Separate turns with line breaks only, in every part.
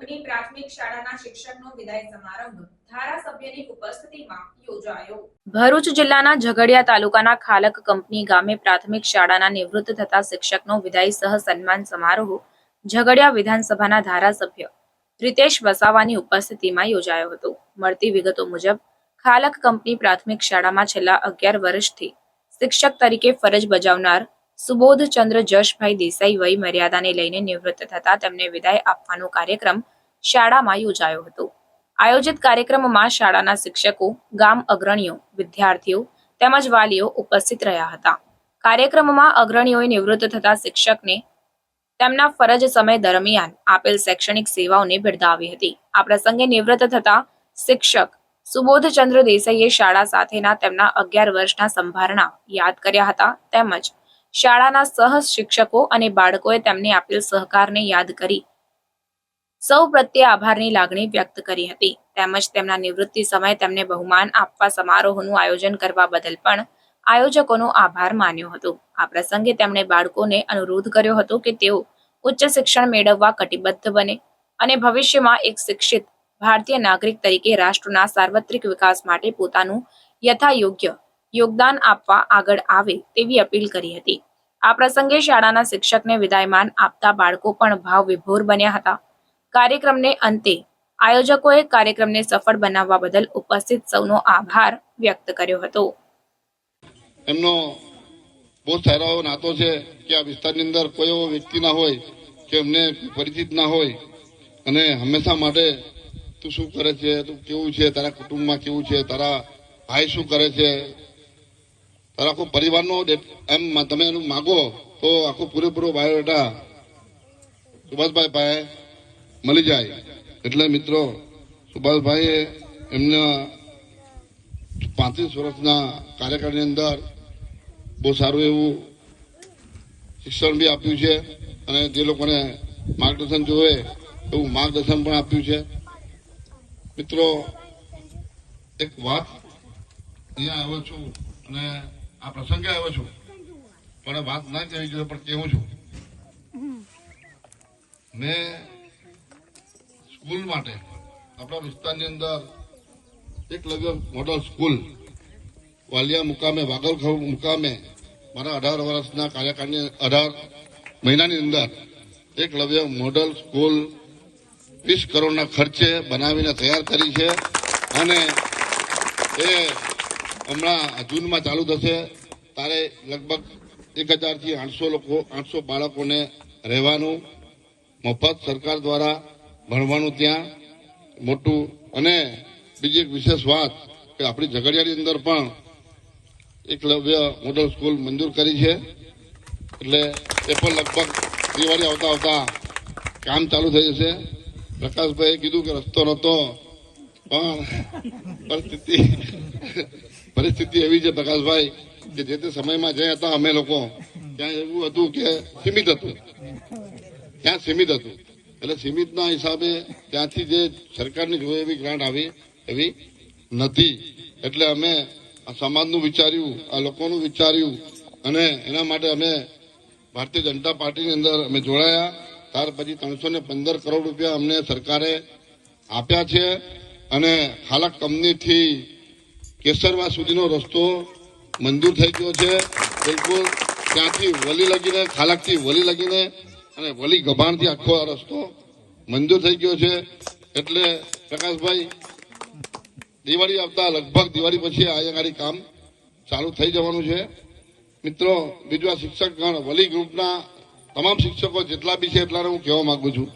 Company પ્રાથમિક શાળાના શિક્ષકનો વિદાય સમારંભ ધારાસભ્યની ઉપસ્થિતિમાં યોજાયો। ભરૂચ જિલ્લાના ઝઘડિયા તાલુકાના ખાલક કંપની ગામે પ્રાથમિક શાળાના નિવૃત્ત થતા શિક્ષકનો વિદાય સહ સન્માન સમારોહ ઝઘડિયા વિધાનસભાના ધારાસભ્ય રિતેશ વસાવાની ઉપસ્થિતિમાં યોજાયો હતો। મળતી વિગતો મુજબ ખાલક કંપની પ્રાથમિક શાળામાં છેલ્લા 11 વર્ષથી શિક્ષક તરીકે ફરજ બજાવનાર સુબોધચંદ્ર જશભાઈ દેસાઈ વય મર્યાદાને લઈને નિવૃત્ત થતા તેમને વિદાય આપવાનો કાર્યક્રમ શાળામાં યોજાયો હતો। આયોજિત કાર્યક્રમમાં શાળાના શિક્ષકો, ગામ અગ્રણીઓ, વિદ્યાર્થીઓ તેમજ વાલીઓ ઉપસ્થિત રહ્યા હતા। કાર્યક્રમમાં અગ્રણીઓએ નિવૃત્ત થતા શિક્ષકને તેમના ફરજ સમય દરમિયાન આપેલ શૈક્ષણિક સેવાઓને બિરદાવી હતી। આ પ્રસંગે નિવૃત્ત થતા શિક્ષક સુબોધચંદ્ર દેસાઈએ શાળા સાથેના તેમના 11 વર્ષના સંભારણા યાદ કર્યા હતા તેમજ શાળાના સહ શિક્ષકો અને બાળકોએ તેમને આપેલ સહકારને યાદ કરી સૌ પ્રત્યે આભારની લાગણી વ્યક્ત કરી હતી તેમજ તેમના નિવૃત્તિ સમયે તેમને બહુમાન આપવા સમારોહનું આયોજન કરવા બદલ પણ આયોજકોનો આભાર માન્યો હતો। આ પ્રસંગે તેમણે બાળકોને અનુરોધ કર્યો હતો કે તેઓ ઉચ્ચ શિક્ષણ મેળવવા કટિબદ્ધ બને અને ભવિષ્યમાં એક શિક્ષિત ભારતીય નાગરિક તરીકે રાષ્ટ્રના સાર્વત્રિક વિકાસ માટે પોતાનું યથાયોગ્ય યોગદાન આપવા આગળ આવે તેવી અપીલ કરી હતી। આ પ્રસંગે શાળાના શિક્ષકને વિદાયમાન આપતા બાળકો પણ ભાવ વિભોર બન્યા હતા। કાર્યક્રમને અંતે આયોજકોએ કાર્યક્રમને સફળ બનાવવા બદલ ઉપસ્થિત સૌનો આભાર વ્યક્ત કર્યો હતો।
એમનો બહુ સારો એવો નાતો છે કે આ વિસ્તારની અંદર કોઈ એવો વ્યક્તિ ના હોય કે એમને પરિચિત ના હોય અને હંમેશા માટે તું શું કરે છે, તું કેવું છે, તારા કુટુંબમાં કેવું છે, તારા ભાઈ શું કરે છે, તારા આખો પરિવારનો એમ તમે એનું માગો તો આખો પૂરેપૂરો બાયોડેટા સુભાષભાઈ પાસે મળી જાય। એટલે મિત્રો સુભાષભાઈએ એમના 35 વર્ષના કાર્યકાળની અંદર બહુ સારું એવું શિક્ષણ બી આપ્યું છે અને જે લોકોને માર્ગદર્શન જોવે એવું માર્ગદર્શન પણ આપ્યું છે। મિત્રો એક વાત અહીંયા આવ્યો છું અને આ પ્રસંગે આવ્યો છું પણ વાત ના કહેવી જોઈએ પણ કેવું છું મેં સ્કૂલ માટે આપણા વિસ્તારની અંદર એકલવ્ય મોડલ સ્કૂલ વાલિયા મુકામે વાગલખવ મુકામે મારા 18 વર્ષના કાર્યકાળની 18 મહિનાની અંદર એકલવ્ય મોડલ સ્કૂલ 20 કરોડના ખર્ચે બનાવીને તૈયાર કરી છે અને એ હમણાં જૂનમાં ચાલુ થશે ત્યારે લગભગ 1000 થી 800 બાળકોને રહેવાનું મફત સરકાર દ્વારા ભણવાનું ત્યાં મોટું। અને બીજી એક વિશેષ વાત કે આપણી ઝઘડિયાની અંદર પણ એકલવ્ય મોડલ સ્કૂલ મંજૂર કરી છે એટલે એ પણ લગભગ દિવાળી આવતા કામ ચાલુ થઈ જશે। પ્રકાશભાઈએ કીધું કે રસ્તો નહોતો પણ પરિસ્થિતિ એવી છે પ્રકાશભાઈ કે જે તે સમયમાં જે હતા અમે લોકો ત્યાં એવું હતું કે સીમિત હતું એટલે સીમિતના હિસાબે ત્યાંથી જે સરકારની જોઈએ એવી ગ્રાન્ટ આવી એવી નથી એટલે અમે આ સમાજનું વિચાર્યું, આ લોકોનું વિચાર્યું અને એના માટે અમે ભારતીય જનતા પાર્ટીની અંદર અમે જોડાયા। ત્યાર પછી 315 કરોડ રૂપિયા અમને સરકારે આપ્યા છે અને ખાલક કંપનીથી કેસરવા સુધીનો રસ્તો મંજૂર થઈ ગયો છે બિલકુલ ત્યાંથી વલી લગીને ખાલકથી વલી લગીને અને વલી ગભાણથી આખો આ રસ્તો મંજૂર થઈ ગયો છે। એટલે પ્રકાશભાઈ દિવાળી આવતા લગભગ દિવાળી પછી આગળ કામ ચાલુ થઈ જવાનું છે। મિત્રો બીજું આ શિક્ષકગણ વલી ગ્રુપના તમામ શિક્ષકો જેટલા બી છે એટલાને હું કહેવા માંગુ છું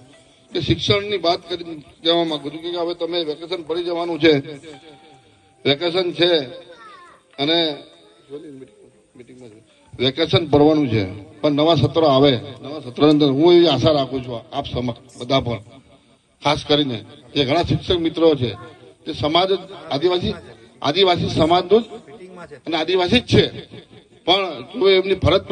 કે શિક્ષણની વાત કરી કહેવા માંગુ છું કે હવે તમે વેકેશન પડી જવાનું છે, વેકેશન છે અને વેકેશન પડવાનું છે પણ નવા સત્રો આવે, નવા સત્રની અંદર હું એવી આશા રાખું છું આપ સમક્ષ બધા પણ ખાસ કરીને જે ઘણા શિક્ષક મિત્રો છે તે સમાજ આદિવાસી સમાજનું જ અને આદિવાસી જ છે પણ જો એમની ફરજ